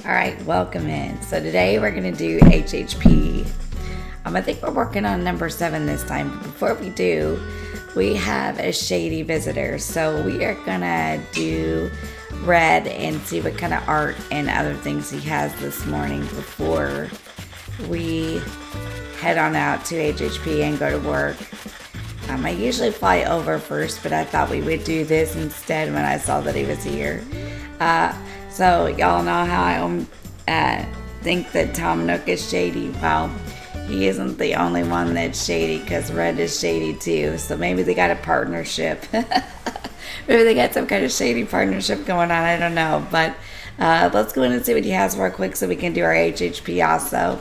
Alright, welcome in. So today we're going to do HHP. I think we're working on number 7 this time. But before we do, we have a shady visitor. So we are going to do red and see what kind of art and other things he has this morning before we head on out to HHP and go to work. I usually fly over first, but I thought we would do this instead when I saw that he was here. So y'all know how I think that Tom Nook is shady. Well, he isn't the only one that's shady, because Red is shady too. So maybe they got a partnership. Maybe they got some kind of shady partnership going on. I don't know. But let's go in and see what he has real quick so we can do our HHP also.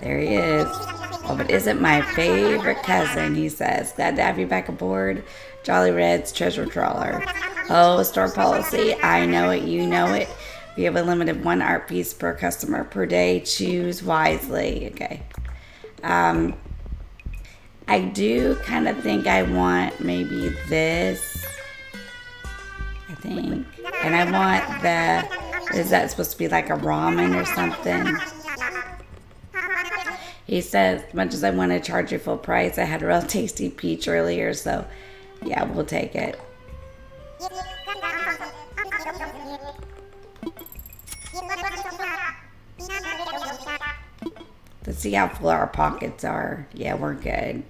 There he is. Oh, but isn't my favorite cousin, he says. Glad to have you back aboard Jolly Red's treasure trawler. Oh, store policy. I know it. You know it. We have a limit of 1 art piece per customer per day. Choose wisely. Okay. I do kind of think I want maybe this. I think. And I want the... Is that supposed to be like a ramen or something? He says, as much as I want to charge you full price, I had a real tasty peach earlier, so yeah, we'll take it. Let's see how full our pockets are. Yeah, we're good.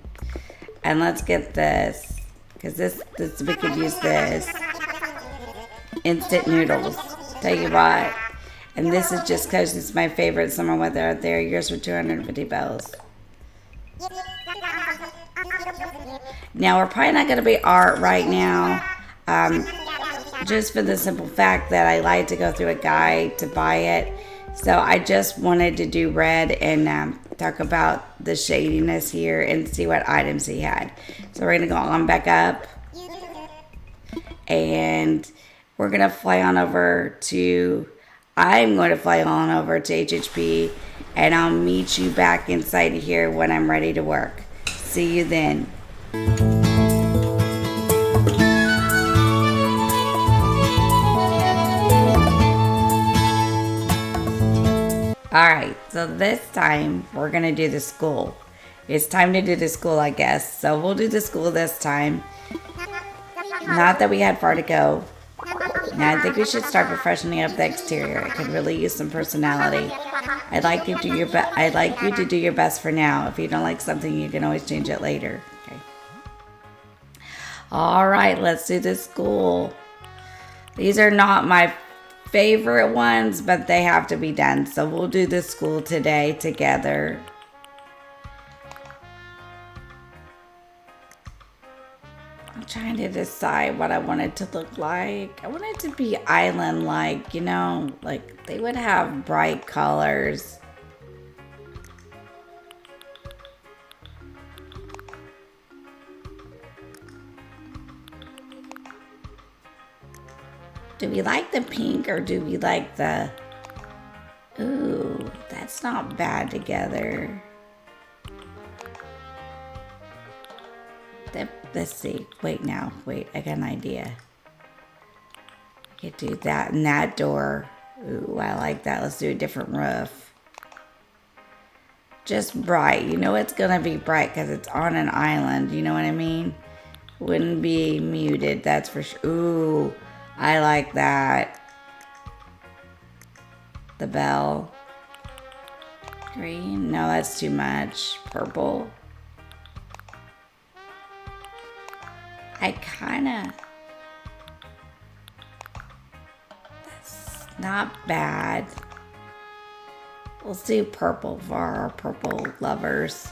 And let's get this, because this we could use this. Instant noodles. Tell you what. And this is just because it's my favorite summer weather out there. Yours for 250 bells. Now, we're probably not going to be art right now. Just for the simple fact that I like to go through a guide to buy it. So I just wanted to do red and talk about the shadiness here and see what items he had. So we're going to go on back up. And we're going to fly on over to... I'm going to fly on over to HHP, and I'll meet you back inside here when I'm ready to work. See you then. Alright, so this time we're going to do the school. It's time to do the school, I guess. So we'll do the school this time. Not that we had far to go. Now I think we should start with freshening up the exterior. It could really use some personality. I'd like you to do your best for now. If you don't like something, you can always change it later. Okay. All right, let's do the school. These are not my favorite ones, but they have to be done. So we'll do the school today together. I'm trying to decide what I want it to look like. I want it to be island-like, you know, like they would have bright colors. Do we like the pink or do we like the... Ooh, that's not bad together. Let's see. Wait, I got an idea. I could do that and that door. Ooh, I like that. Let's do a different roof. Just bright. You know it's going to be bright because it's on an island. You know what I mean? Wouldn't be muted, that's for sure. Ooh, I like that. The bell. Green? No, that's too much. Purple. That's not bad. Let's do purple for our purple lovers.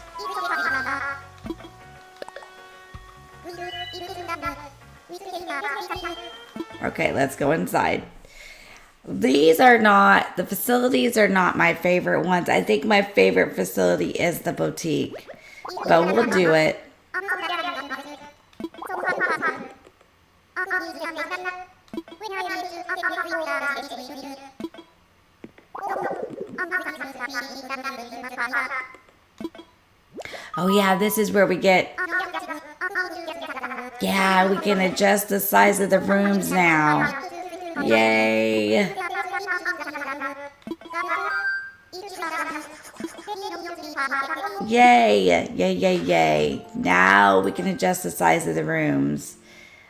Okay, let's go inside. The facilities are not my favorite ones. I think my favorite facility is the boutique, but we'll do it. Oh yeah, this is where we get, yeah, we can adjust the size of the rooms now. Yay. Yay, yay, yay, yay. Now we can adjust the size of the rooms.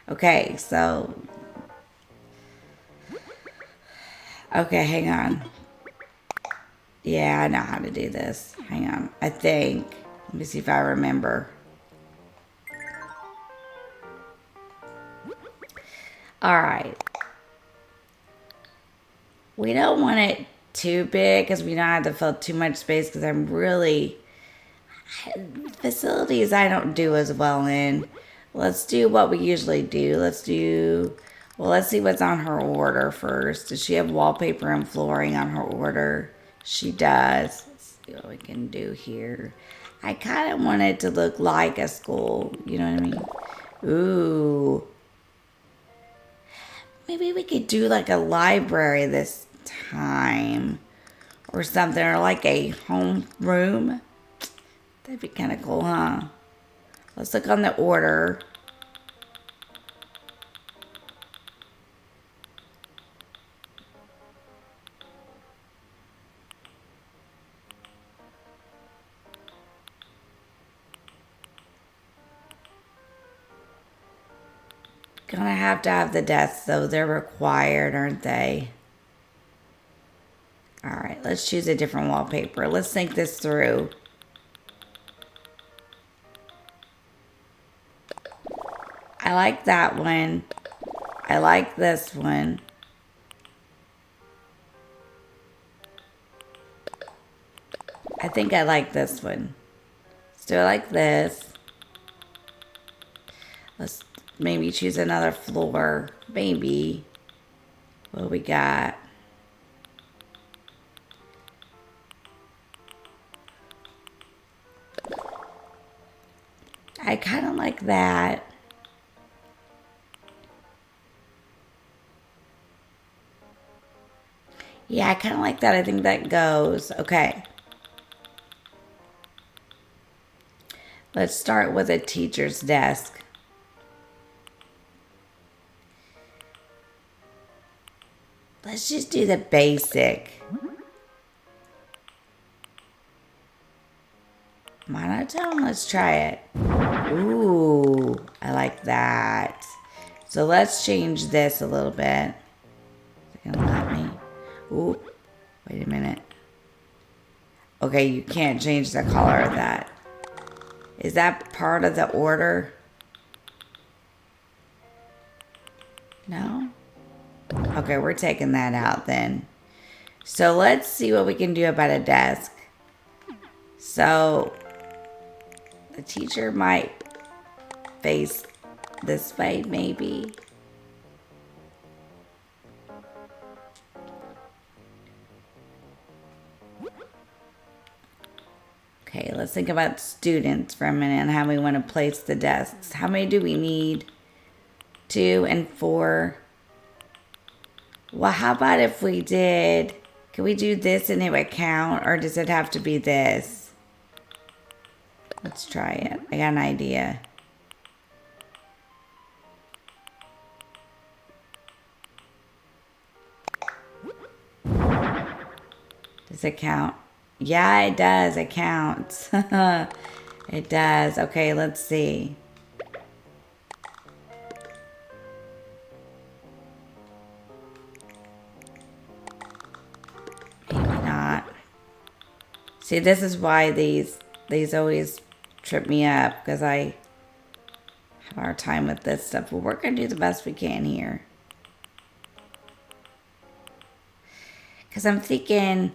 Okay, so, okay, hang on. Yeah, I know how to do this. Hang on, I think. Let me see if I remember. All right. We don't want it too big because we don't have to fill too much space because I'm really, facilities I don't do as well in. Let's do what we usually do. Let's see what's on her order first. Does she have wallpaper and flooring on her order? She does. Let's see what we can do here. I kind of want it to look like a school. You know what I mean? Ooh. Maybe we could do like a library this time. Or something. Or like a home room. That'd be kind of cool, huh? Let's look on the order. Gonna have to have the desks, though. They're required, aren't they? Alright, let's choose a different wallpaper. Let's think this through. I like that one. I like this one. I think I like this one. Let's do it like this. Let's maybe choose another floor. Maybe. What we got? I kind of like that. Yeah, I kind of like that. I think that goes. Okay. Let's start with a teacher's desk. Let's just do the basic. Monotone? Let's try it. Ooh, I like that. So let's change this a little bit. Is it gonna let me? Ooh, wait a minute. Okay, you can't change the color of that. Is that part of the order? No? Okay, we're taking that out then. So let's see what we can do about a desk. So the teacher might face this way, maybe. Okay, let's think about students for a minute and how we want to place the desks. How many do we need? 2 and 4. Well, how about if we did, can we do this and it would count, or does it have to be this? Let's try it. I got an idea. Does it count? Yeah, it does. It counts. It does. Okay, let's see. Maybe not. See, this is why these always trip me up, because I have a hard time with this stuff. But we're going to do the best we can here. Because I'm thinking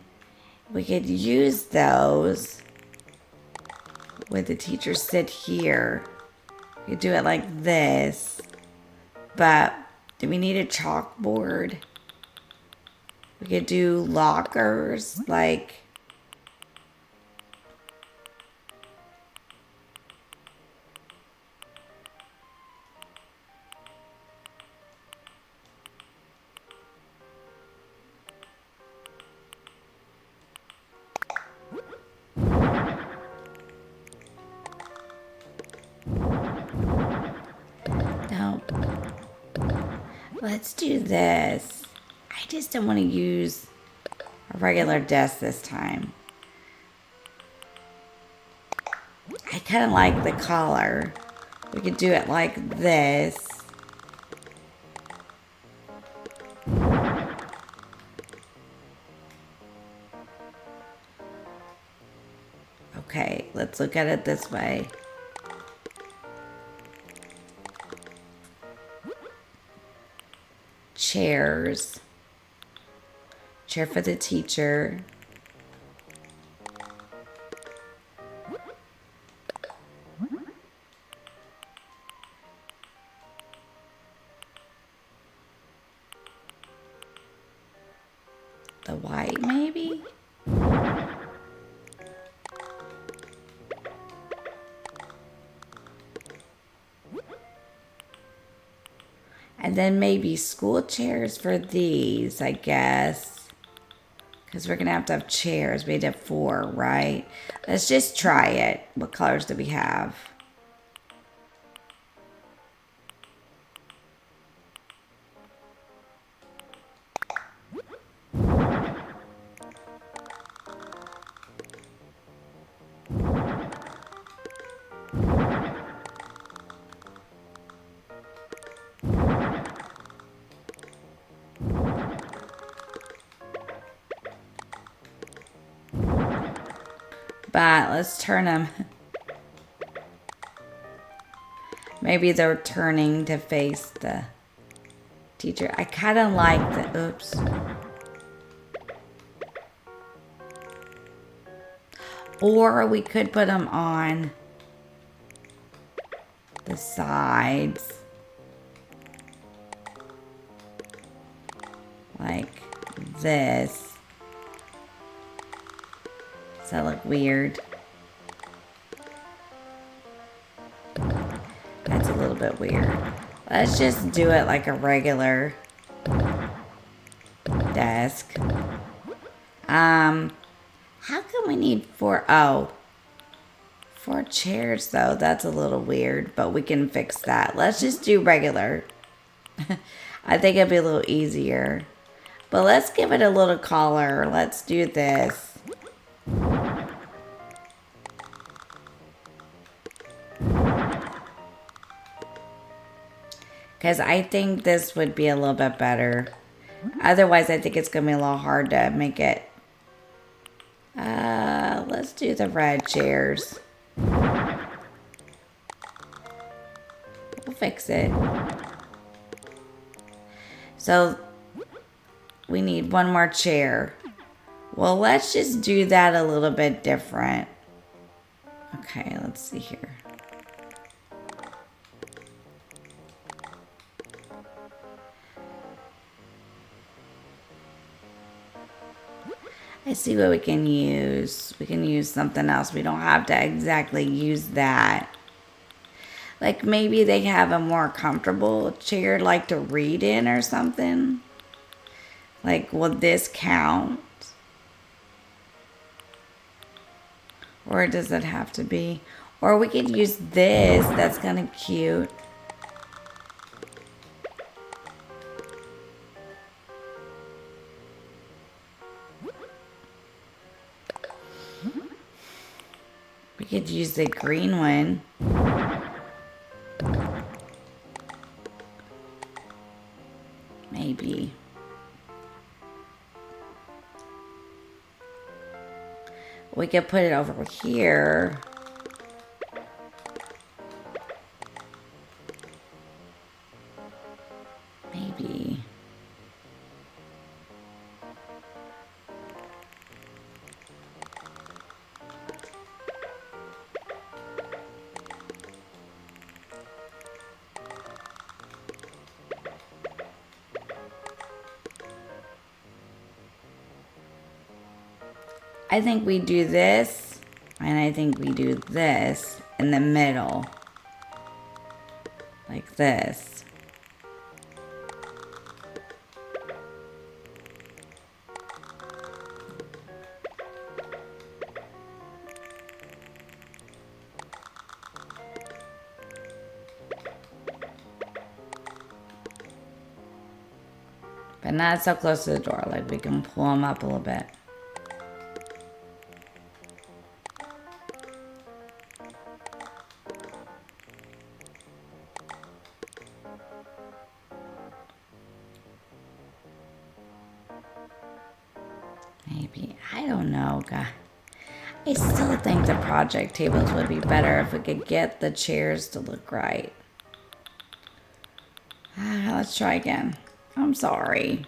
we could use those with the teacher sit here. We could do it like this. But do we need a chalkboard? We could do lockers, like... Let's do this. I just don't want to use a regular desk this time. I kind of like the collar. We could do it like this. Okay, let's look at it this way. Chairs. Chair for the teacher. The white, maybe? And then maybe school chairs for these, I guess. Because we're going to have chairs. We have 4, right? Let's just try it. What colors do we have? But let's turn them. Maybe they're turning to face the teacher. I kind of like the, oops. Or we could put them on the sides. Like this. Does that look weird? That's a little bit weird. Let's just do it like a regular desk. How come we need 4? Oh, 4 chairs though. That's a little weird, but we can fix that. Let's just do regular. I think it'd be a little easier. But let's give it a little color. Let's do this. Because I think this would be a little bit better. Otherwise, I think it's going to be a little hard to make it. Let's do the red chairs. We'll fix it. So, we need 1 more chair. Well, let's just do that a little bit different. Okay, let's see here. I see what we can use. We can use something else. We don't have to exactly use that. Like maybe they have a more comfortable chair like to read in or something. Like, will this count? Or does it have to be? Or we could use this. That's kind of cute. We could use the green one. Maybe. We could put it over here. Maybe. I think we do this, and I think we do this in the middle. Like this. but not so close to the door. Like we can pull them up a little bit. Maybe, I don't know, God. I still think the project tables would be better if we could get the chairs to look right. Let's try again. I'm sorry.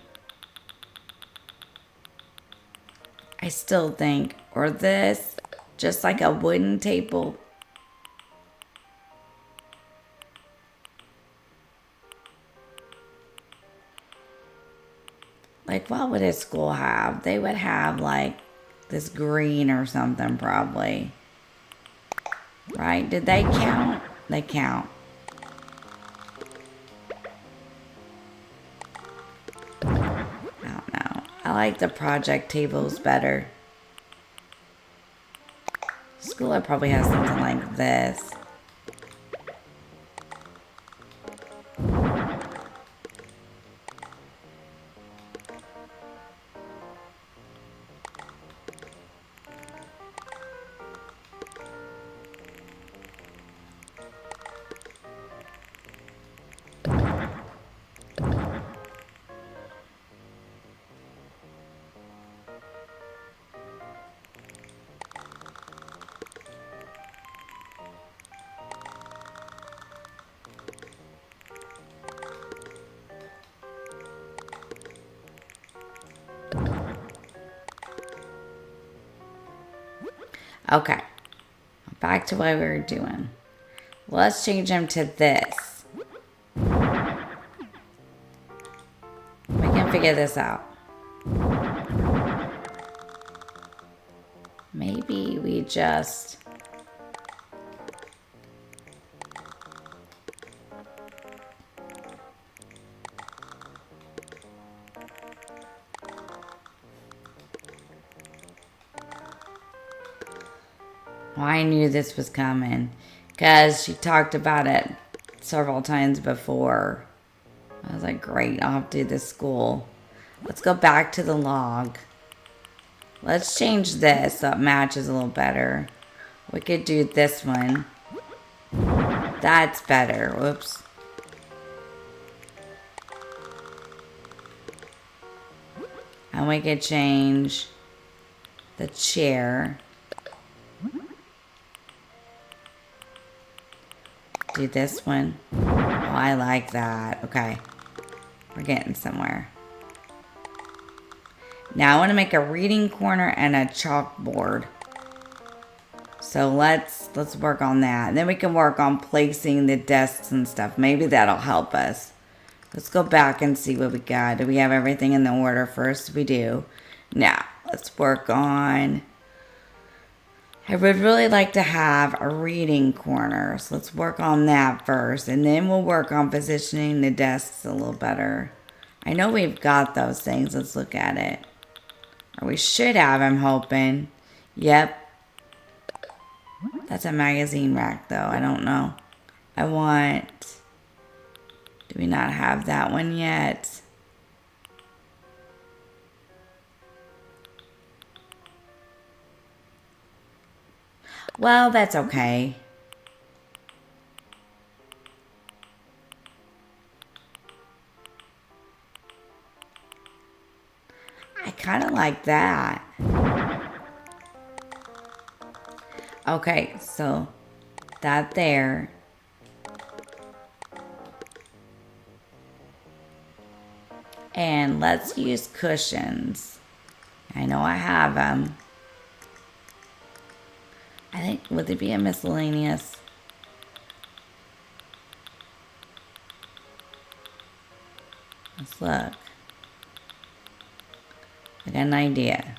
I still think, or this, just like a wooden table. Like, what would a school have? They would have, like, this green or something, probably. Right? Did they count? They count. I don't know. I like the project tables better. School would probably have something like this. Okay, back to what we were doing. Let's change them to this. We can figure this out. Maybe we just... Well, I knew this was coming because she talked about it several times before. I was like, great, I'll have to do this school. Let's go back to the log. Let's change this so it matches a little better. We could do this one. That's better. Whoops. And we could change the chair. Do this one. Oh, I like that. Okay. We're getting somewhere. Now I want to make a reading corner and a chalkboard. So let's work on that. And then we can work on placing the desks and stuff. Maybe that'll help us. Let's go back and see what we got. Do we have everything in the order first? We do. Now, let's work on... I would really like to have a reading corner. So let's work on that first. And then we'll work on positioning the desks a little better. I know we've got those things. Let's look at it. Or we should have, I'm hoping. Yep. That's a magazine rack, though. I don't know. I want... Do we not have that one yet? Well, that's okay. I kind of like that. Okay, so that there. And let's use cushions. I know I have them. I think, would it be a miscellaneous? Let's look. I got an idea.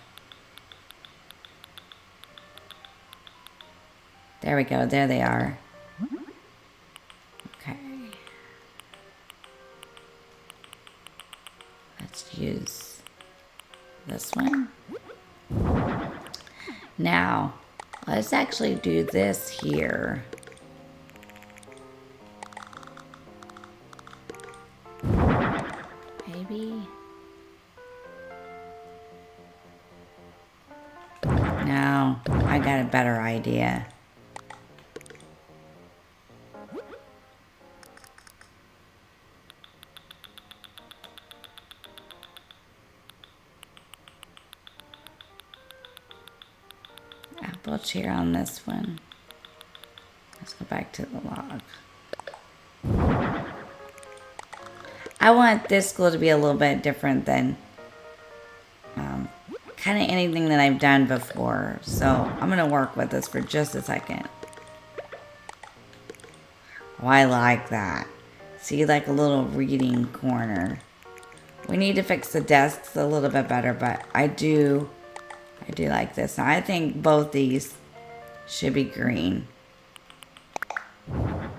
There we go. There they are. Okay. Let's use this one. Now, let's actually do this here. Maybe. idea. Apple chair on this one. Let's go back to the log. I want this school to be a little bit different than kind of anything that I've done before. So I'm going to work with this for just a second. Oh, I like that. See, like a little reading corner. We need to fix the desks a little bit better, but I do like this. Now, I think both these should be green. You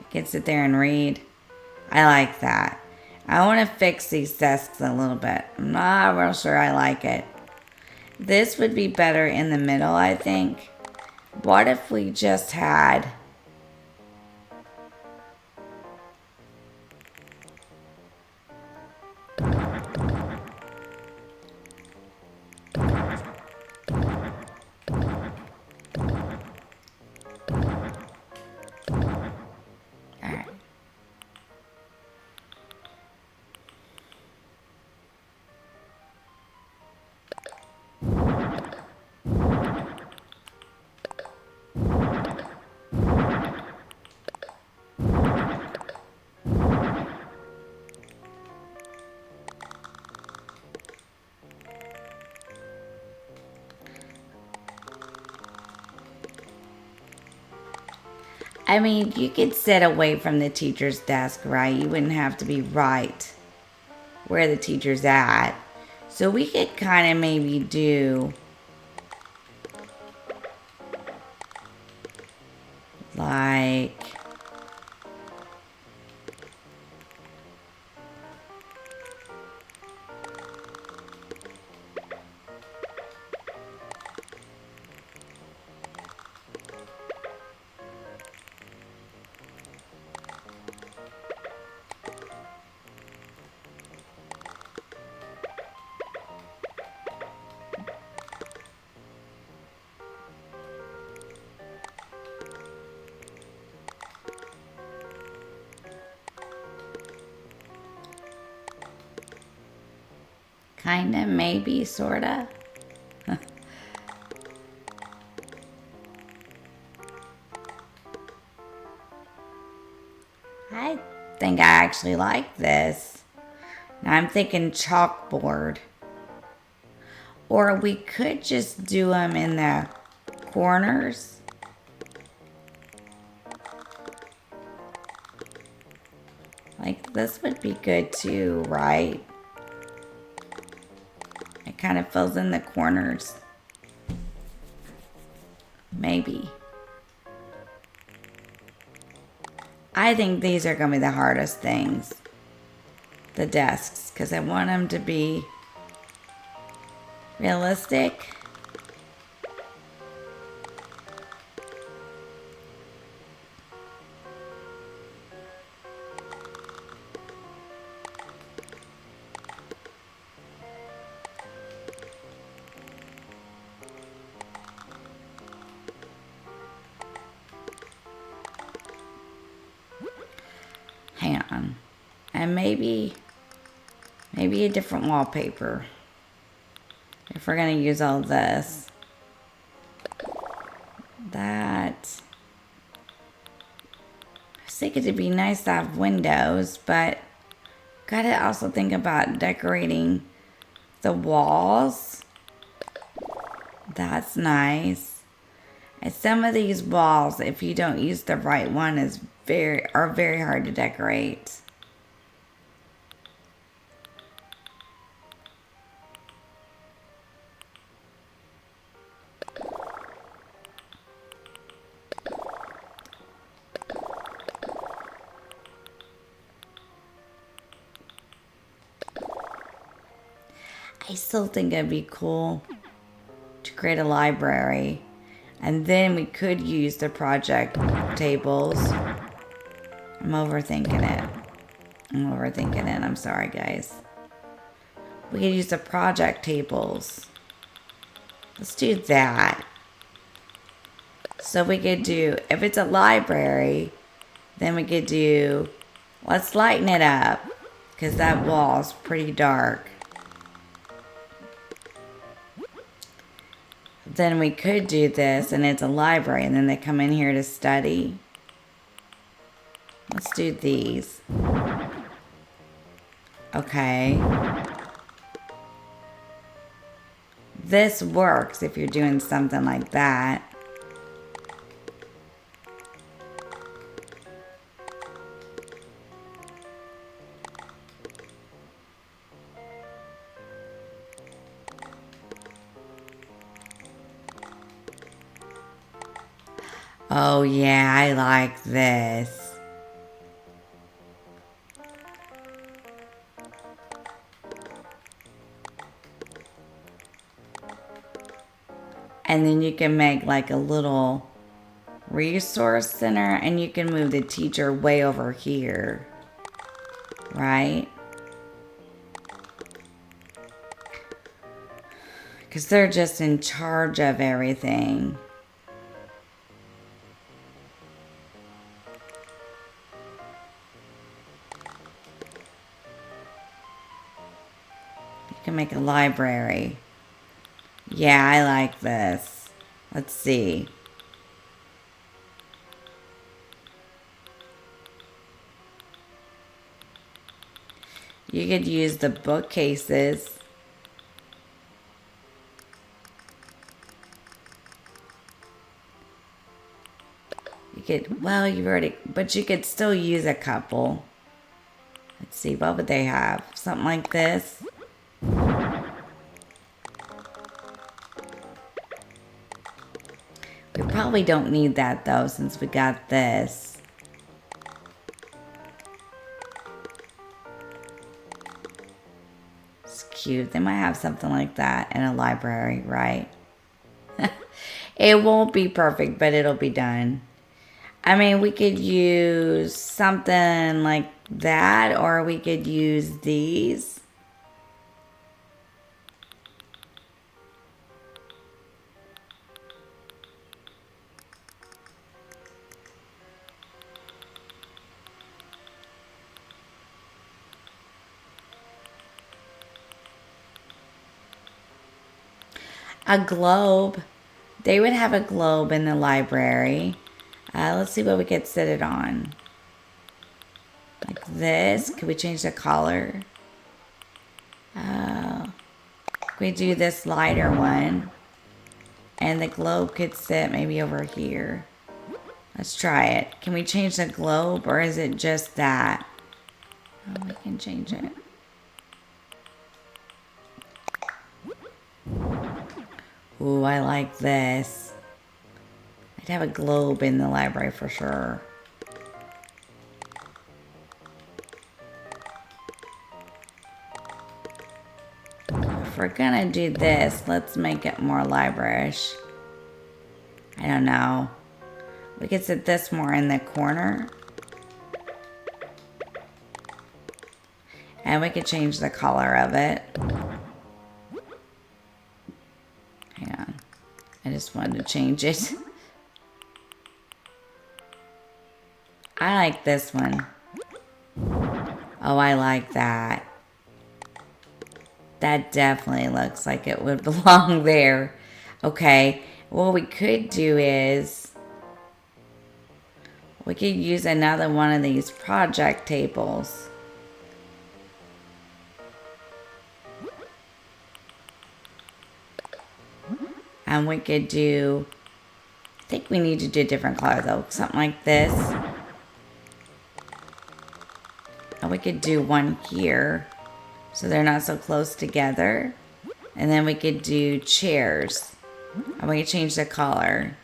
can sit there and read. I like that. I want to fix these desks a little bit. I'm not real sure I like it. This would be better in the middle, I think. What if we just had... I mean, you could sit away from the teacher's desk, right? You wouldn't have to be right where the teacher's at. So we could kind of maybe do like... Kinda, maybe, sorta. I think I actually like this. Now I'm thinking chalkboard. Or we could just do them in the corners. Like this would be good too, right? It kind of fills in the corners. Maybe. I think these are going to be the hardest things. The desks, because I want them to be realistic. Hang on. And maybe a different wallpaper. If we're going to use all this. That. I was thinking it'd be nice to have windows, but gotta also think about decorating the walls. That's nice. And some of these walls, if you don't use the right one, are very hard to decorate. I still think it'd be cool to create a library, and then we could use the project tables. I'm overthinking it. I'm sorry, guys. We could use the project tables Let's do that. So we could do, if it's a library, then we could do, let's lighten it up, because that wall's pretty dark. Then we could do this, and it's a library, and then they come in here to study. Let's do these. Okay. This works if you're doing something like that. Oh yeah, I like this. And then you can make like a little resource center, and you can move the teacher way over here, right? Because they're just in charge of everything. You can make a library. Yeah, I like this. Let's see. You could use the bookcases. You could, well, you've already, but you could still use a couple. Let's see, what would they have? Something like this. We probably don't need that though, since we got this. It's cute. They might have something like that in a library, right? It won't be perfect, but it'll be done. I mean, we could use something like that, or we could use these. A globe. They would have a globe in the library. Let's see what we could set it on. Like this. Could we change the color? Could we do this lighter one? And the globe could sit maybe over here. Let's try it. Can we change the globe, or is it just that? Oh, we can change it. Ooh, I like this. I'd have a globe in the library for sure. If we're gonna do this, let's make it more library-ish. I don't know. We could set this more in the corner. And we could change the color of it. Hang on. I just wanted to change it. I like this one. Oh, I like that. That definitely looks like it would belong there. Okay, what we could do is we could use another one of these project tables. And we could do, I think we need to do a different color though, something like this. And we could do one here, so they're not so close together. And then we could do chairs. And we could change the color.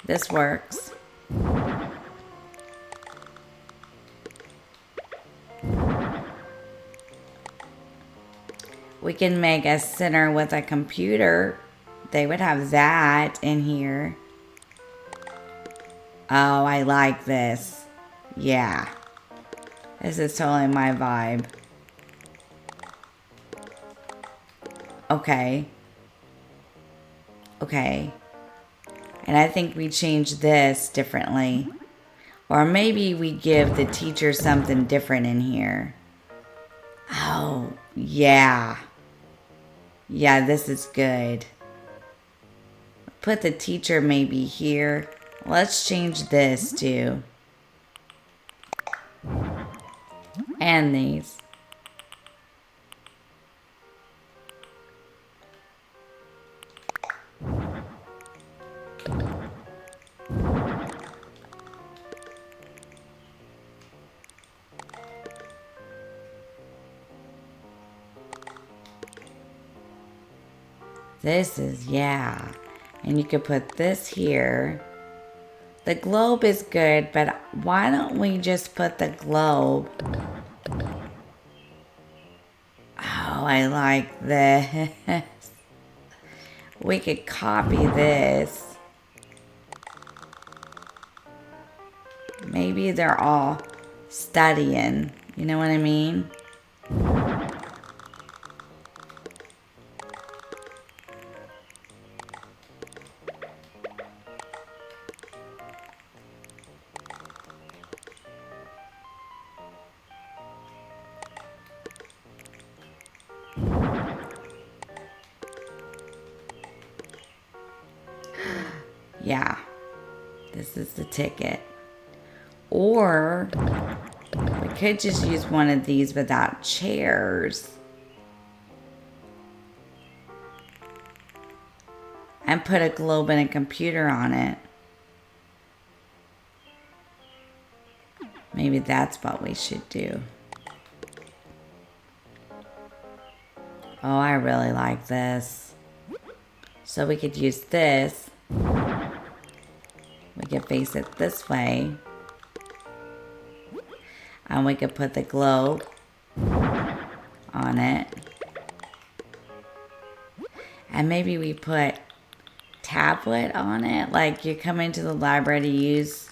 This works. We can make a center with a computer. They would have that in here. Oh, I like this. Yeah. This is totally my vibe. Okay. Okay. And I think we change this differently. Or maybe we give the teacher something different in here. Oh, yeah. Yeah, this is good. Put the teacher maybe here. Let's change this too. And these. This is, yeah. And you could put this here. The globe is good, but why don't we just put the globe? Oh, I like this. We could copy this. Maybe they're all studying. You know what I mean? Yeah. This is the ticket. Or we could just use one of these without chairs. And put a globe and a computer on it. Maybe that's what we should do. Oh, I really like this. So we could use this. We could face it this way. And we could put the globe on it. And maybe we put tablet on it. Like you come into the library to use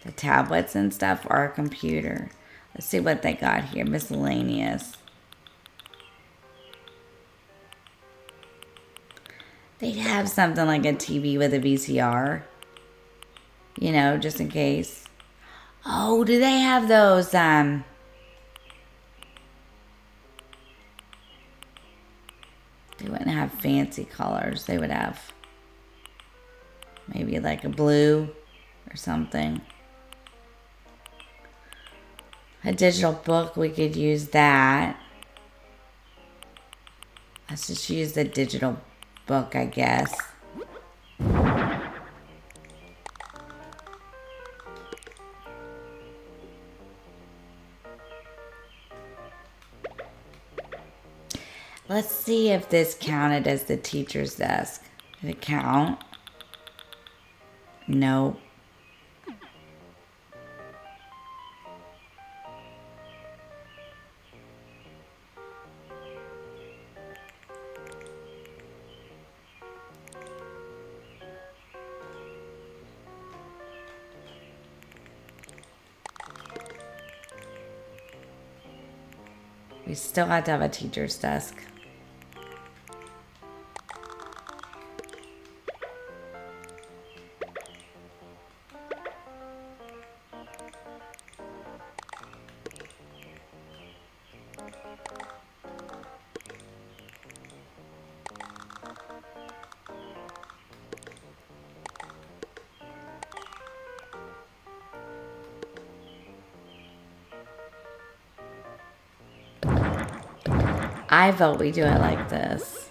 the tablets and stuff, or a computer. Let's see what they got here. Miscellaneous. They'd have something like a TV with a VCR. You know, just in case. Oh, do they have those, They wouldn't have fancy colors. They would have maybe like a blue or something. A digital book, we could use that. Let's just use the digital book, I guess. Let's see if this counted as the teacher's desk. Did it count? Nope. We still have to have a teacher's desk. I vote we do it like this.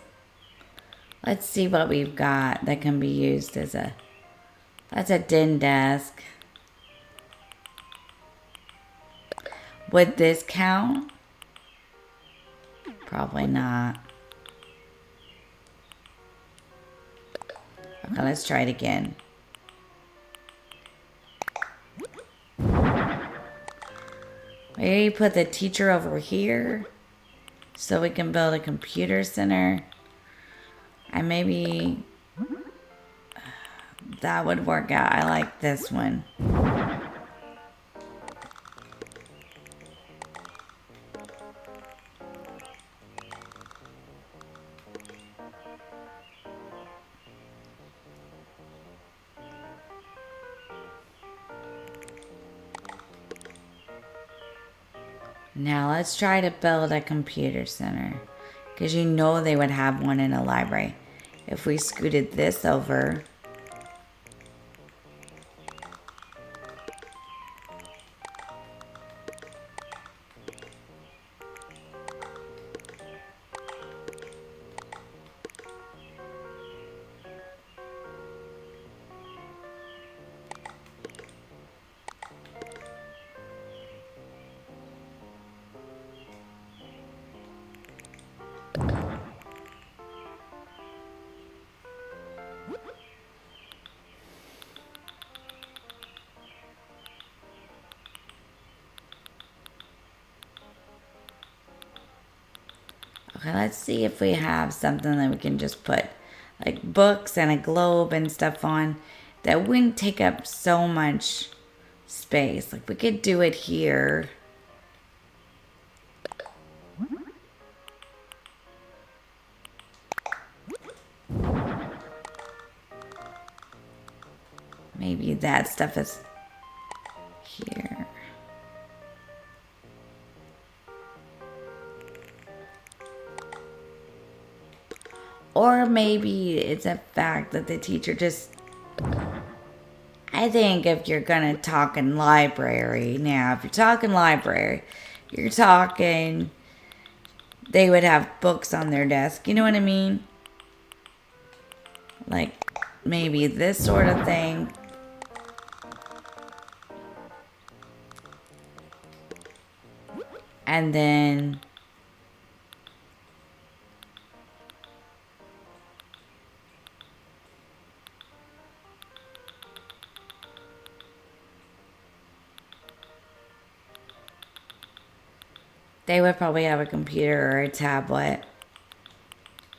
Let's see what we've got that can be used as a... That's a den desk. Would this count? Probably not. Okay, let's try it again. Maybe put the teacher over here so we can build a computer center. And maybe that would work out. I like this one. Now let's try to build a computer center. Because you know they would have one in a library. If we scooted this over. Okay, let's see if we have something that we can just put like books and a globe and stuff on that wouldn't take up so much space. Like we could do it here. Maybe that stuff is here. Or maybe it's a fact that the teacher just... I think if you're gonna talk in library, now if you're talking library, you're talking... They would have books on their desk, you know what I mean? Like maybe this sort of thing. And then... They would probably have a computer or a tablet.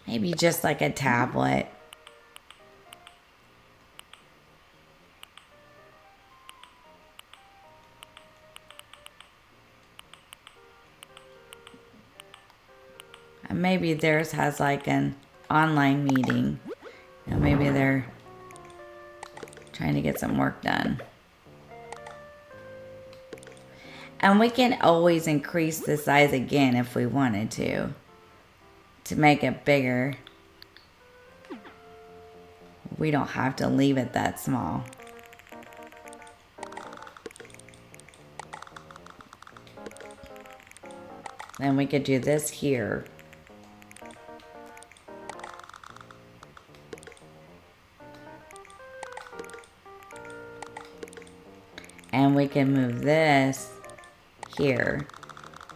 Maybe just like a tablet. And maybe theirs has like an online meeting. You know, maybe they're trying to get some work done. And we can always increase the size again if we wanted to make it bigger. We don't have to leave it that small. Then we could do this here. And we can move this here.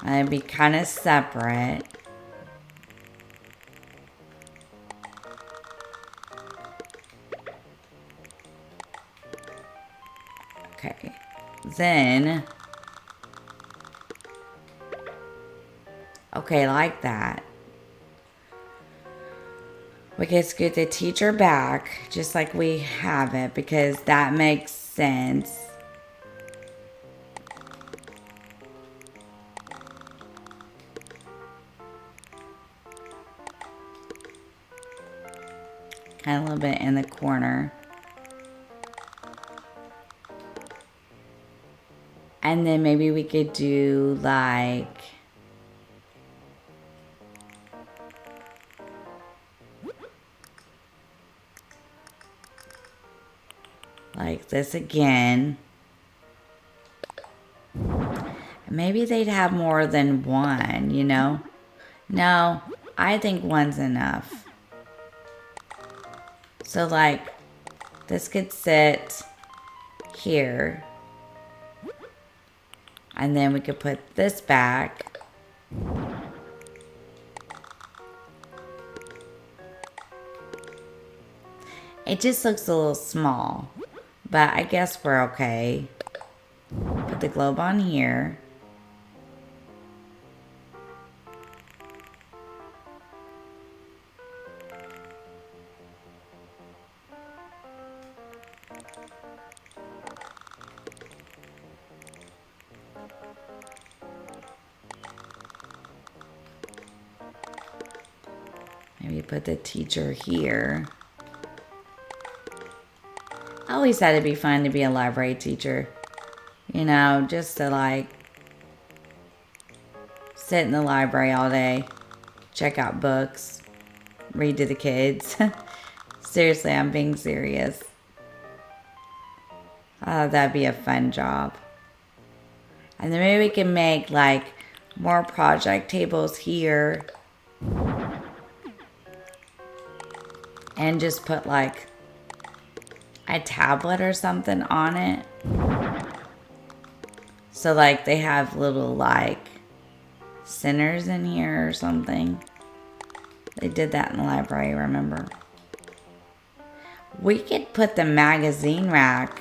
And it'd be kind of separate. Okay. Then... Okay, like that. We can scoot the teacher back just like we have it because that makes sense. Kind of a little bit in the corner. And then maybe we could do like... like this again. Maybe they'd have more than one, you know? No, I think one's enough. So like, this could sit here. And then we could put this back. It just looks a little small, but I guess we're okay. Put the globe on here. Maybe put the teacher here. I always thought it'd be fun to be a library teacher. You know, just to like sit in the library all day, check out books, read to the kids. Seriously, I'm being serious. Oh, that'd be a fun job. And then maybe we can make like more project tables here. And just put like a tablet or something on it. So like they have little like centers in here or something. They did that in the library, remember? We could put the magazine rack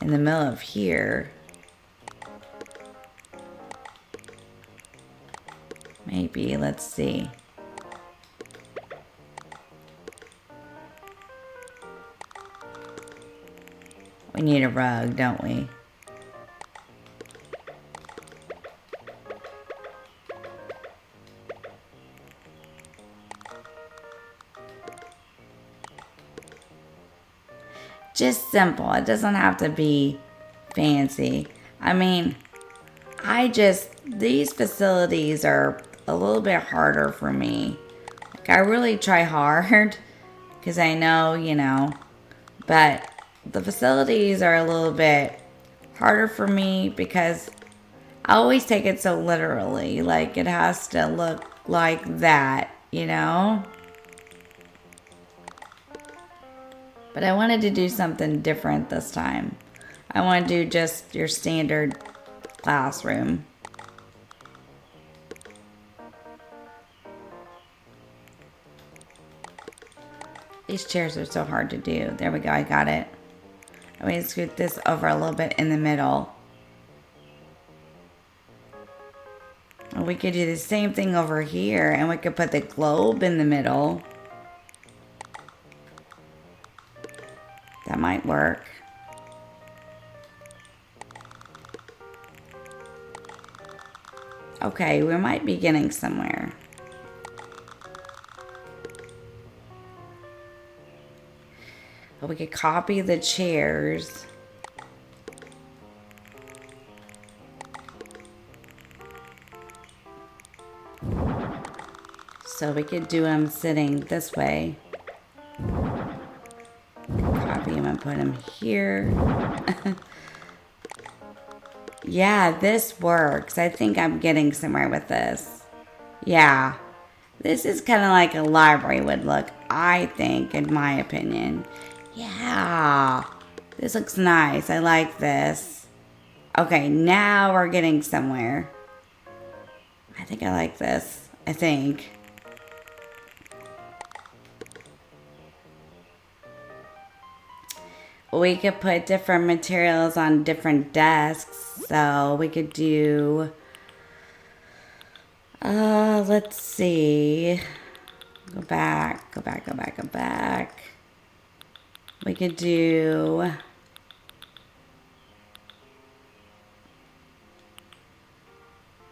in the middle of here. Maybe, let's see. We need a rug, don't we? Just simple. It doesn't have to be fancy. I mean, these facilities are a little bit harder for me. Like, I really try hard because I know, you know, but the facilities are a little bit harder for me because I always take it so literally. Like, it has to look like that, you know? But I wanted to do something different this time. I want to do just your standard classroom. These chairs are so hard to do. There we go, I got it. I'm going to scoot this over a little bit in the middle. And we could do the same thing over here, and we could put the globe in the middle. That might work. Okay, we might be getting somewhere. But we could copy the chairs. So we could do them sitting this way. Copy them and put them here. Yeah, this works. I think I'm getting somewhere with this. Yeah. This is kind of like a library would look, I think, in my opinion. Yeah. This looks nice. I like this. Okay, now we're getting somewhere. I think I like this. I think. We could put different materials on different desks. So we could do, let's see. Go back. We could do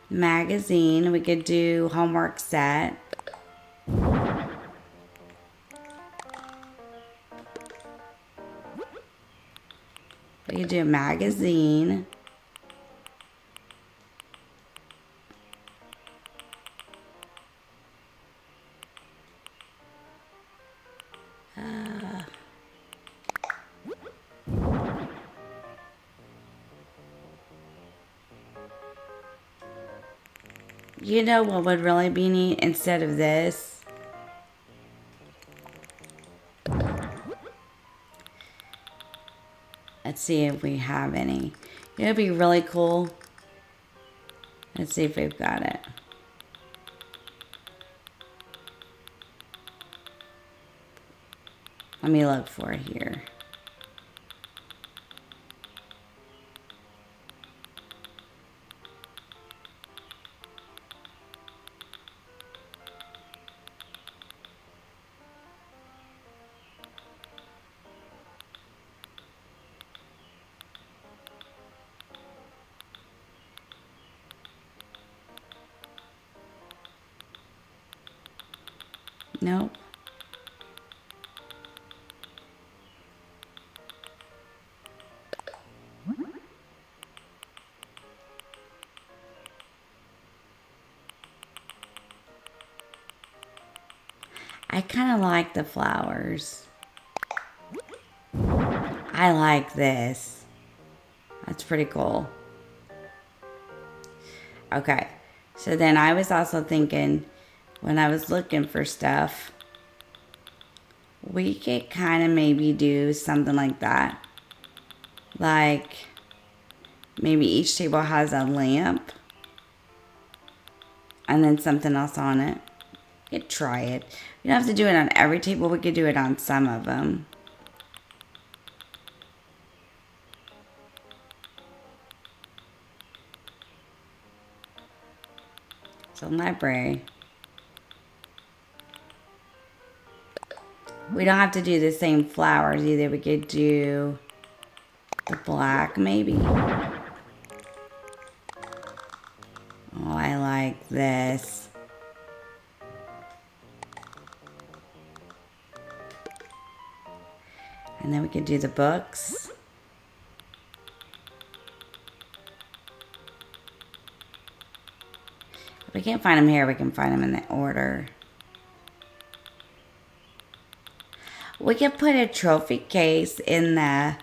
magazine. We could do homework set. We could do a magazine. You know what would really be neat instead of this? Let's see if we have any. You know, it'd be really cool. Let's see if we've got it. Let me look for it here. Nope. I kind of like the flowers. I like this. That's pretty cool. Okay, so then I was also thinking when I was looking for stuff, we could kind of maybe do something like that. Like maybe each table has a lamp and then something else on it. You could try it. You don't have to do it on every table. We could do it on some of them. So library. We don't have to do the same flowers either. We could do the black maybe. Oh, I like this. And then we could do the books. If we can't find them here, we can find them in the order. We could put a trophy case in the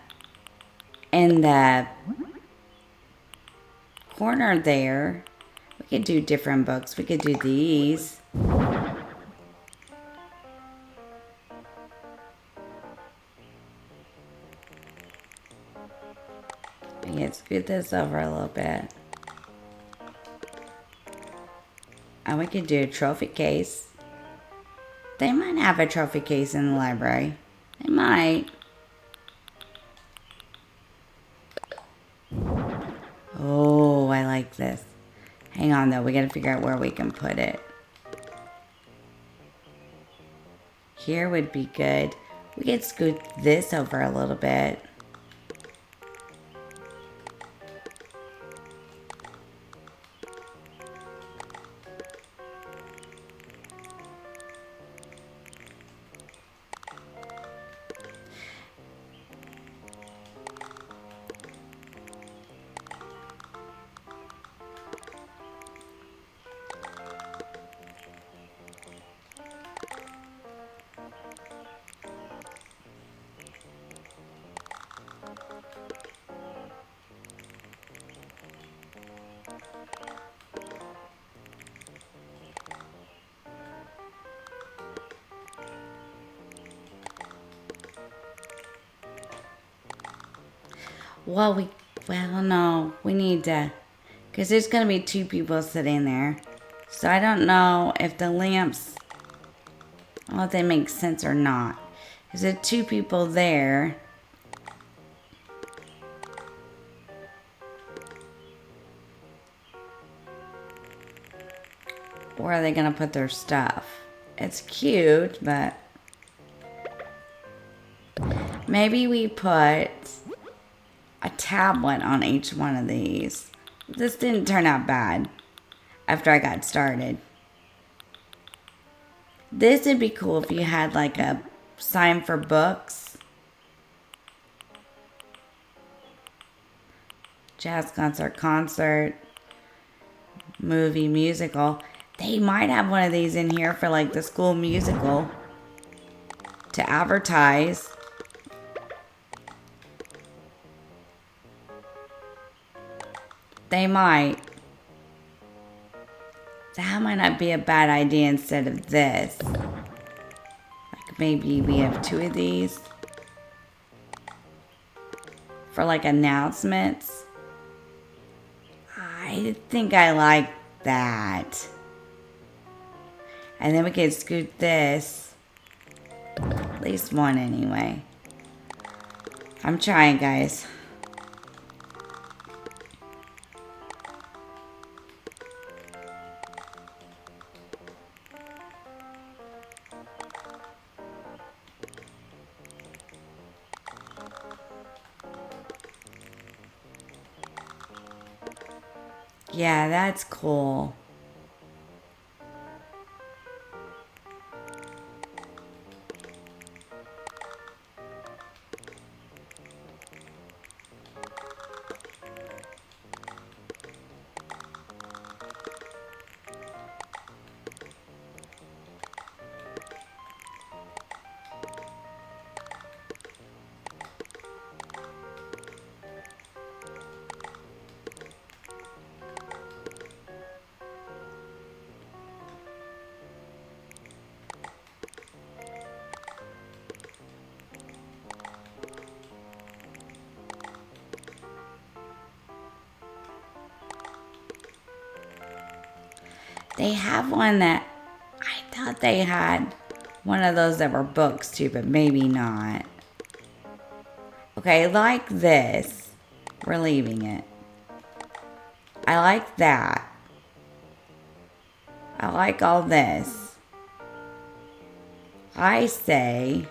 corner there. We could do different books. We could do these. We can scoot this over a little bit. And we could do a trophy case. They might have a trophy case in the library. They might. Oh, I like this. Hang on though, we gotta figure out where we can put it. Here would be good. We could scoot this over a little bit. Well, no, we need to, because there's going to be two people sitting there. So I don't know if the lamps, well, if they make sense or not. Is there two people there? Where are they going to put their stuff? It's cute, but maybe we put a tablet on each one of these. This didn't turn out bad after I got started. This would be cool if you had like a sign for books. Jazz concert, movie, musical. They might have one of these in here for like the school musical to advertise. They might. That might not be a bad idea instead of this. Like maybe we have two of these for like announcements. I think I like that. And then we can scoot this. At least one anyway. I'm trying, guys. Yeah, that's cool. They have one that I thought they had one of those that were books too, but maybe not. Okay, like this. We're leaving it. I like that. I like all this. I say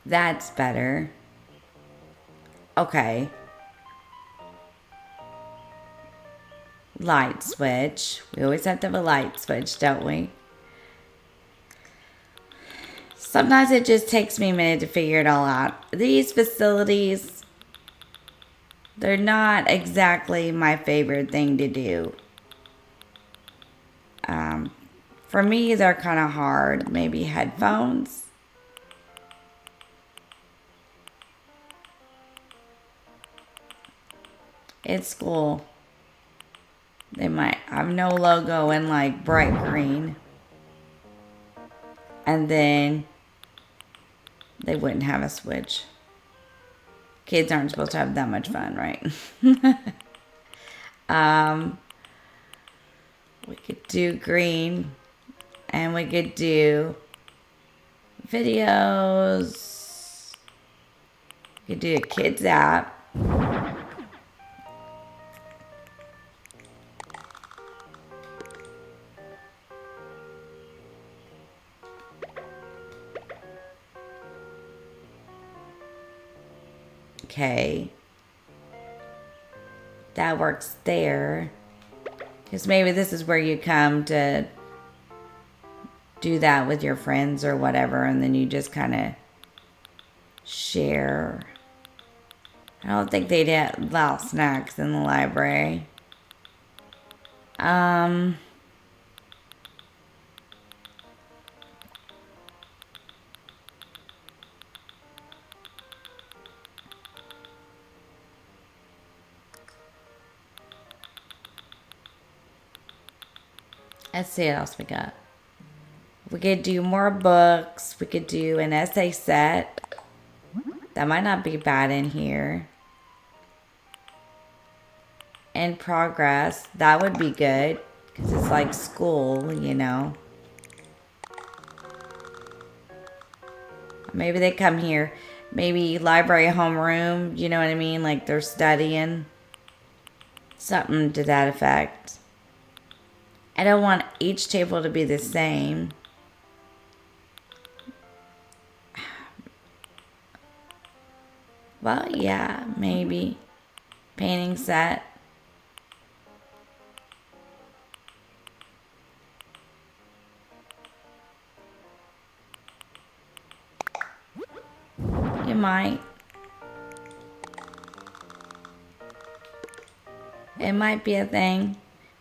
that's better. Okay. Light switch. We always have to have a light switch, don't we? Sometimes it just takes me a minute to figure it all out. These facilities, they're not exactly my favorite thing to do. For me, they're kind of hard. Maybe headphones. It's cool. They might have no logo in like bright green. And then they wouldn't have a switch. Kids aren't supposed to have that much fun, right? We could do green. And we could do videos. We could do a kids app. Okay. That works there. Because maybe this is where you come to do that with your friends or whatever, and then you just kind of share. I don't think they'd allow snacks in the library. Let's see what else we got. We could do more books. We could do an essay set. That might not be bad in here. In progress. That would be good. Because it's like school, you know. Maybe they come here. Maybe library homeroom. You know what I mean? Like they're studying. Something to that effect. I don't want each table to be the same. Well, yeah, maybe. Painting set. You might. It might be a thing.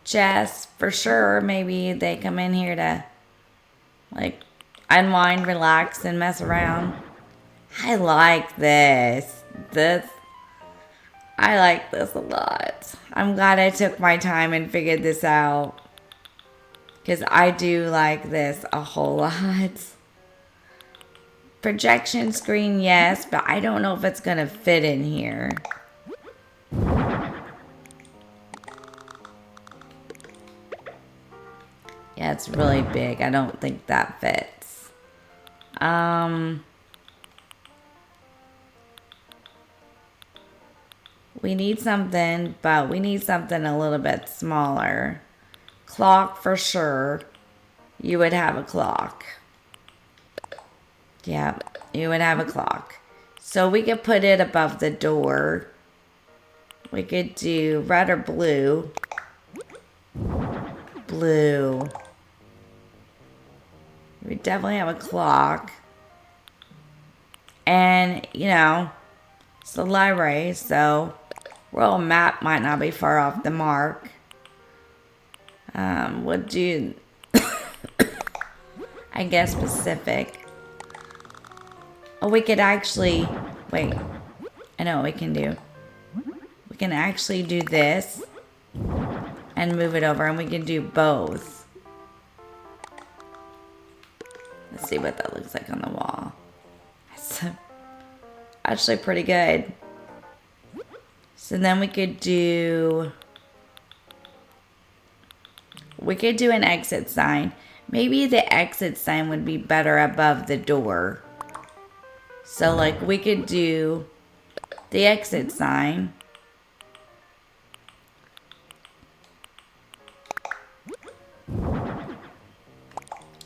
Chess, for sure. Maybe they come in here to, like, unwind, relax, and mess around. I like this. I like this a lot. I'm glad I took my time and figured this out. Because I do like this a whole lot. Projection screen, yes, but I don't know if it's going to fit in here. Yeah, it's really big. I don't think that fits. We need something, but we need something a little bit smaller. Clock for sure. You would have a clock. Yeah, you would have a clock. So we could put it above the door. We could do red or blue. Blue. We definitely have a clock. And, you know, it's the library, so Royal Map might not be far off the mark. Would do, I guess, Pacific. Oh, we could actually, wait, I know what we can do. We can actually do this and move it over, and we can do both. Let's see what that looks like on the wall. Actually pretty good. So then we could do an exit sign. Maybe the exit sign would be better above the door. So like we could do the exit sign.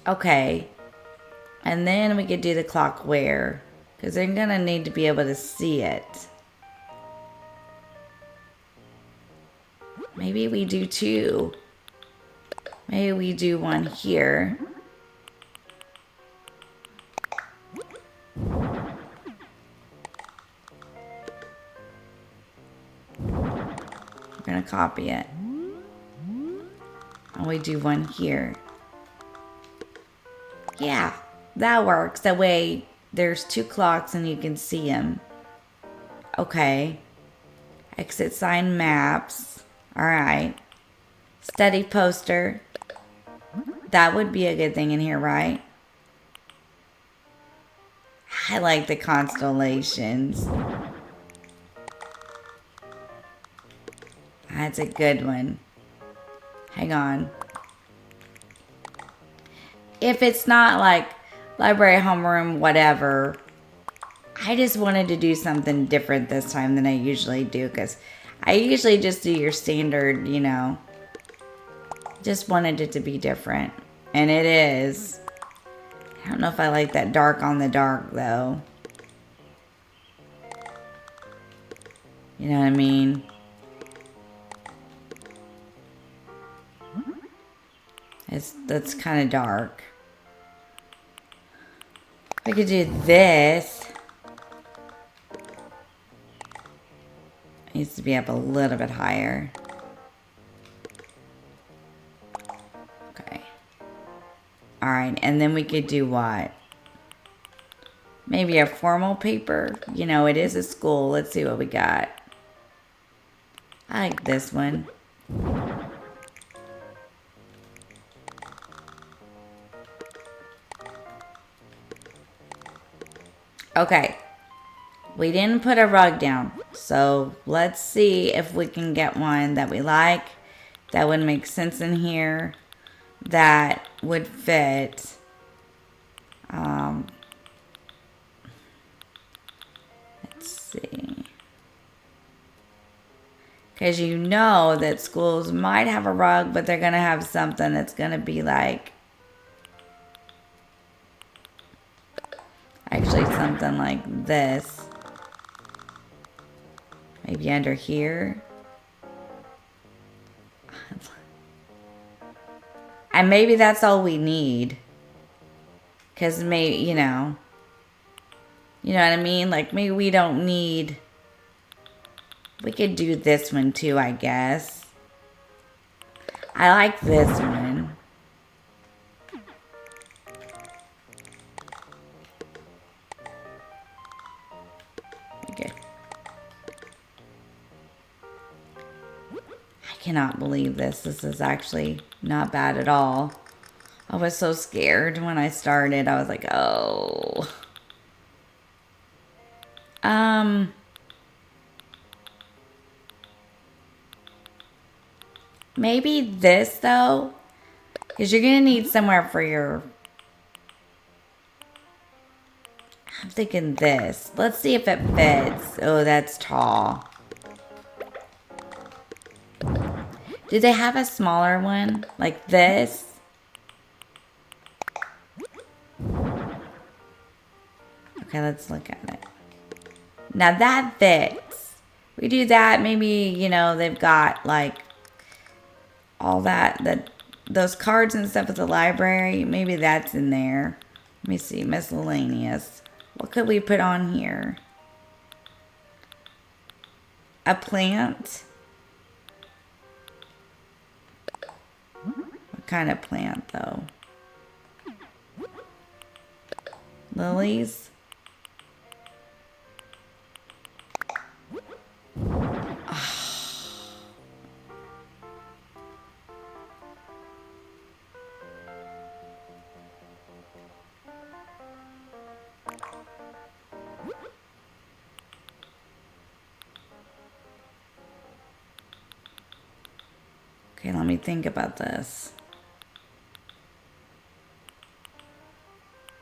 Okay. And then we could do the clock where, because they're gonna need to be able to see it. Maybe we do two. Maybe we do one here. We're gonna copy it. And we do one here. Yeah, that works. That way there's two clocks and you can see them. Okay. Exit sign maps. All right. Steady poster. That would be a good thing in here, right? I like the constellations. That's a good one. Hang on. If it's not like library, homeroom, whatever, I just wanted to do something different this time than I usually do, because I usually just do your standard, you know. Just wanted it to be different. And it is. I don't know if I like that dark on the dark, though. You know what I mean? That's kind of dark. I could do this. It needs to be up a little bit higher. Okay. Alright, and then we could do what? Maybe a formal paper. You know, it is a school. Let's see what we got. I like this one. Okay. We didn't put a rug down. So let's see if we can get one that we like. That would make sense in here. That would fit. Let's see. Because you know that schools might have a rug, but they're going to have something that's going to be like. Actually, something like this. Maybe under here. And maybe that's all we need. Because maybe, you know what I mean? Like, maybe we don't need. We could do this one too, I guess. I like this one. Okay. I cannot believe this. This is actually not bad at all. I was so scared when I started. I was like, oh. Maybe this, though. Because you're going to need somewhere for your. I'm thinking this. Let's see if it fits. Oh, that's tall. Do they have a smaller one? Like this? Okay, let's look at it. Now that fits. We do that. Maybe, you know, they've got like all that those cards and stuff at the library. Maybe that's in there. Let me see. Miscellaneous. What could we put on here? A plant? What kind of plant, though? Lilies? Okay, let me think about this.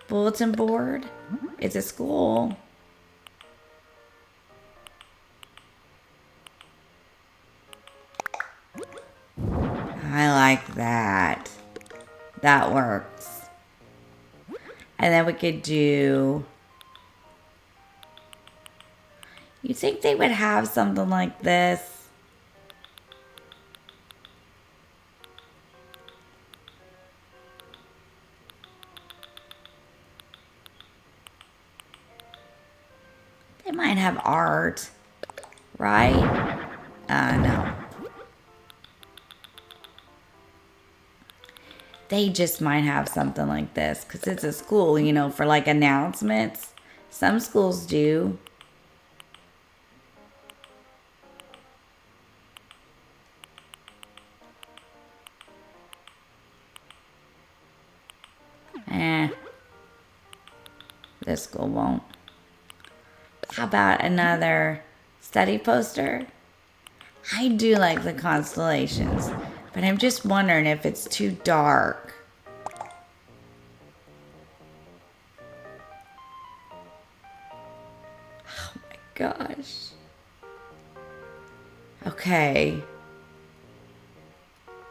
Bulletin board? It's a school. I like that. That works. And then we could do... You think they would have something like this? They might have art, right? No. They just might have something like this because it's a school, you know, for like announcements. Some schools do. This school won't. How about another study poster? I do like the constellations, but I'm just wondering if it's too dark. Oh my gosh. Okay.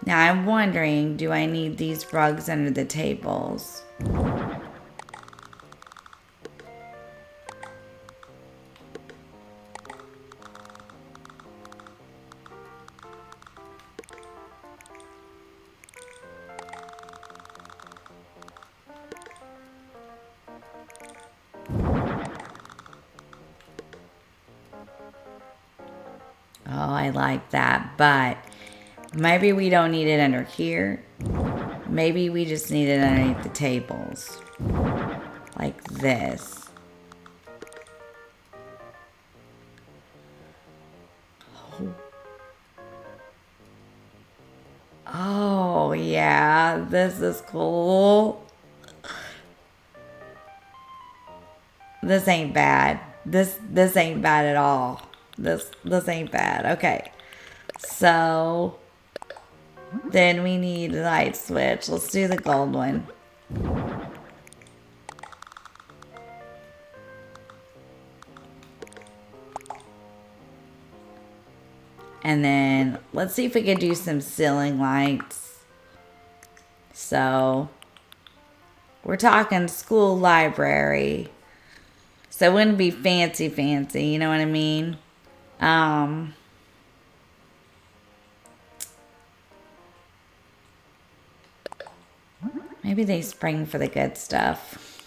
Now I'm wondering, do I need these rugs under the tables? Oh, I like that, but maybe we don't need it under here. Maybe we just need it underneath the tables. Like this. Oh, yeah, this is cool. This ain't bad. This ain't bad at all. This ain't bad. Okay. So then we need a light switch. Let's do the gold one. And then let's see if we can do some ceiling lights. So we're talking school library. So it wouldn't be fancy, you know what I mean? Maybe they spring for the good stuff.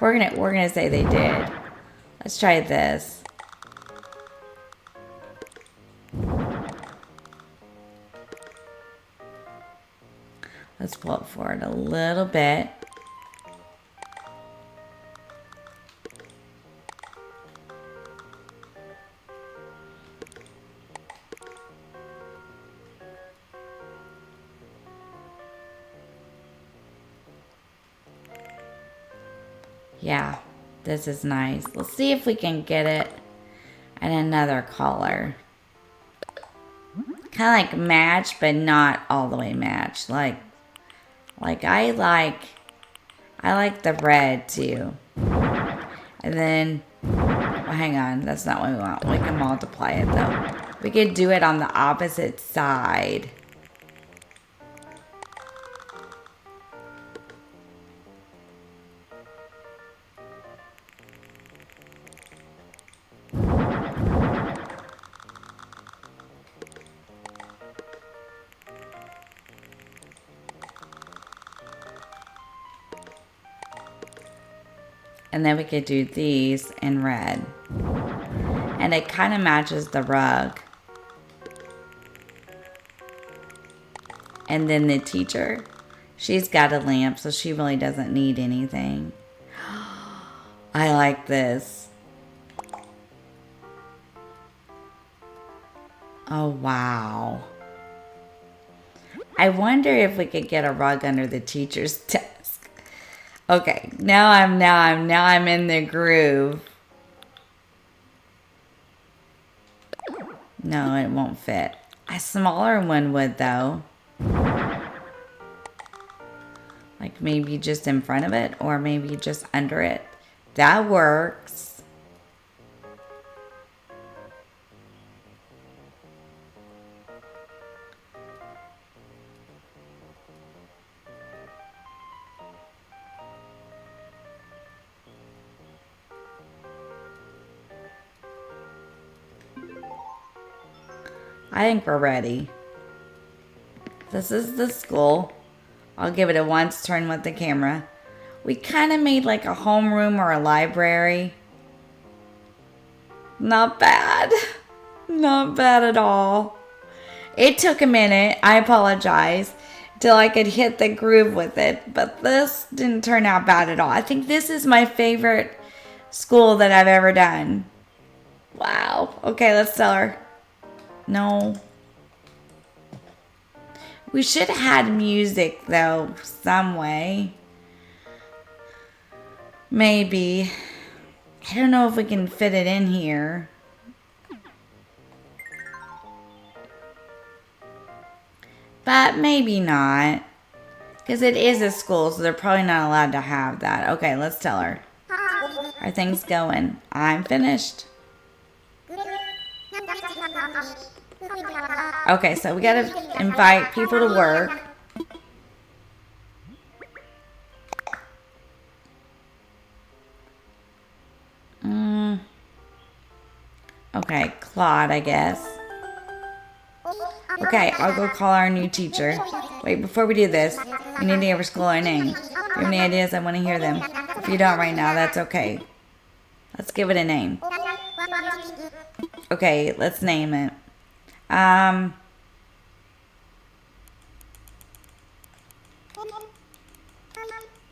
We're gonna say they did. Let's try this. Let's pull it forward a little bit. Yeah, this is nice. Let's see if we can get it in another color. Kind of like match, but not all the way match. Like I like the red too. And then, well, hang on, that's not what we want. We can multiply it though. We could do it on the opposite side. And then we could do these in red. And it kind of matches the rug. And then the teacher, she's got a lamp, so she really doesn't need anything. I like this. Oh, wow. I wonder if we could get a rug under the teacher's desk. Okay, now I'm in the groove. No, it won't fit. A smaller one would, though. Like maybe just in front of it, or maybe just under it. That works. I think we're ready. This is the school. I'll give it a once turn with the camera. We kind of made like a homeroom or a library. Not bad. Not bad at all. It took a minute, I apologize, till I could hit the groove with it. But this didn't turn out bad at all. I think this is my favorite school that I've ever done. Wow. Okay, let's tell her. No. We should have had music, though, some way. Maybe. I don't know if we can fit it in here. But maybe not. Because it is a school, so they're probably not allowed to have that. Okay, let's tell her. Are things going? I'm finished. Okay, so we gotta invite people to work. Okay, Claude, I guess. Okay, I'll go call our new teacher. Wait, before we do this, we need to give our school our name. If you have any ideas, I want to hear them. If you don't right now, that's okay. Let's give it a name. Okay, let's name it.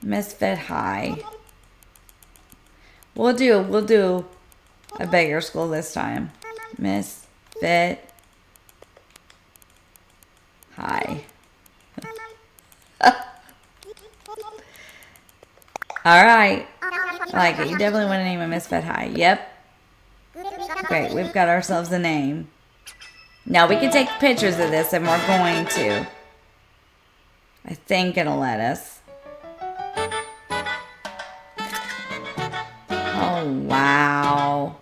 Misfit High. We'll do a bigger school this time. Misfit High. Alright. I like it. You definitely want to name it Misfit High. Yep. Great, we've got ourselves a name. Now we can take pictures of this, and we're going to. I think it'll let us. Oh, wow.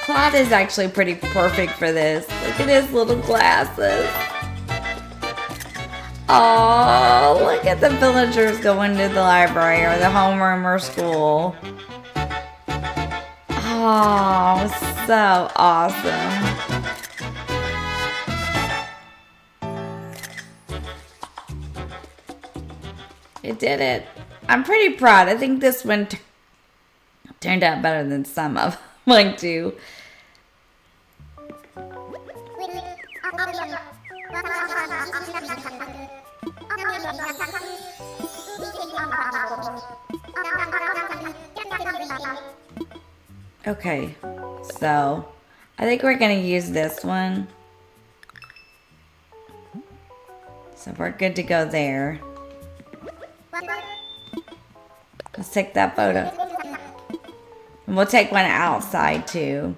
Claude is actually pretty perfect for this. Look at his little glasses. Oh, look at the villagers going to the library or the homeroom or school. Oh, so awesome. It did it. I'm pretty proud. I think this one turned out better than some of mine too. Okay, so I think we're gonna use this one. So we're good to go there. Let's take that photo. And we'll take one outside too.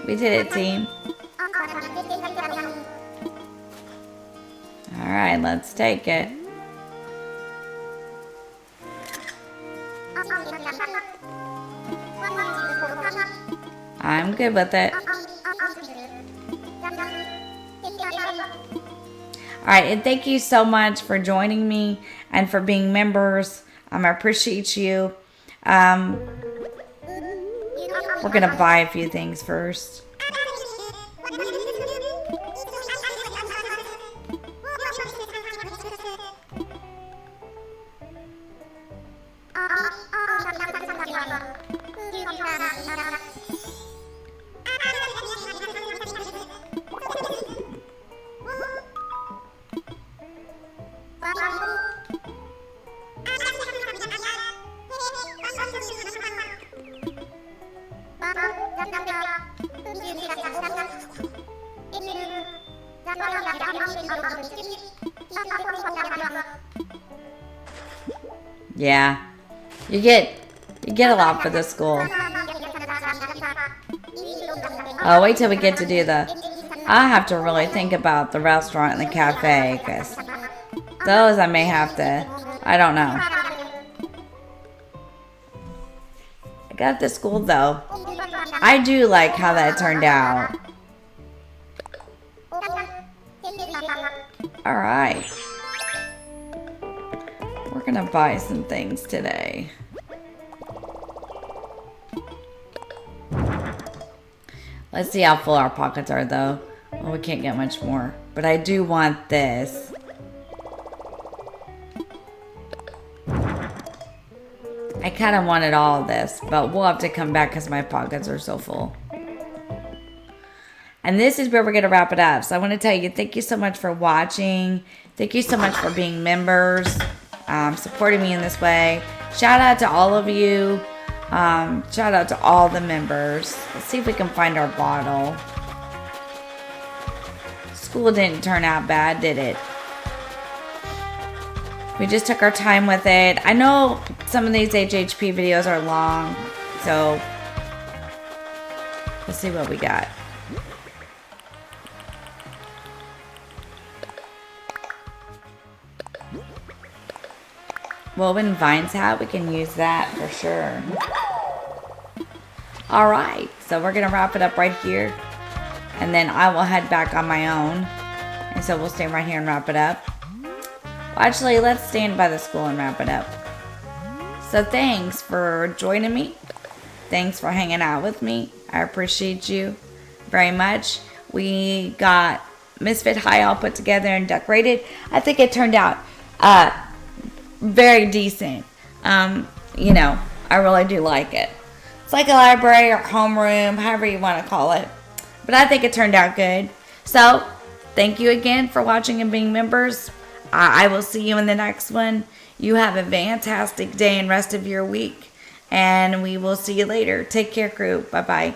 We did it, team. All right, let's take it. I'm good with it. All right, and thank you so much for joining me and for being members. I appreciate you. We're gonna buy a few things first. Yeah. You get a lot for this school. Oh, wait till we get to do I have to really think about the restaurant and the cafe, because those I may have to, I don't know. I got the school though. I do like how that turned out. Alright. We're gonna buy some things today. Let's see how full our pockets are though. Well, we can't get much more. But I do want this. I kind of wanted all of this, but we'll have to come back because my pockets are so full. And this is where we're going to wrap it up. So I want to tell you, thank you so much for watching. Thank you so much for being members, supporting me in this way. Shout out to all of you. Shout out to all the members. Let's see if we can find our bottle. School didn't turn out bad, did it? We just took our time with it. I know some of these HHP videos are long, so let's see what we got. Woven Vines hat, we can use that for sure. Alright, so we're gonna wrap it up right here. And then I will head back on my own. And so we'll stay right here and wrap it up. Well, actually, let's stand by the school and wrap it up. So thanks for joining me. Thanks for hanging out with me. I appreciate you very much. We got Misfit High all put together and decorated. I think it turned out very decent. You know, I really do like it. It's like a library or homeroom, however you want to call it. But I think it turned out good. So, thank you again for watching and being members. I will see you in the next one. You have a fantastic day and rest of your week. And we will see you later. Take care, crew. Bye-bye.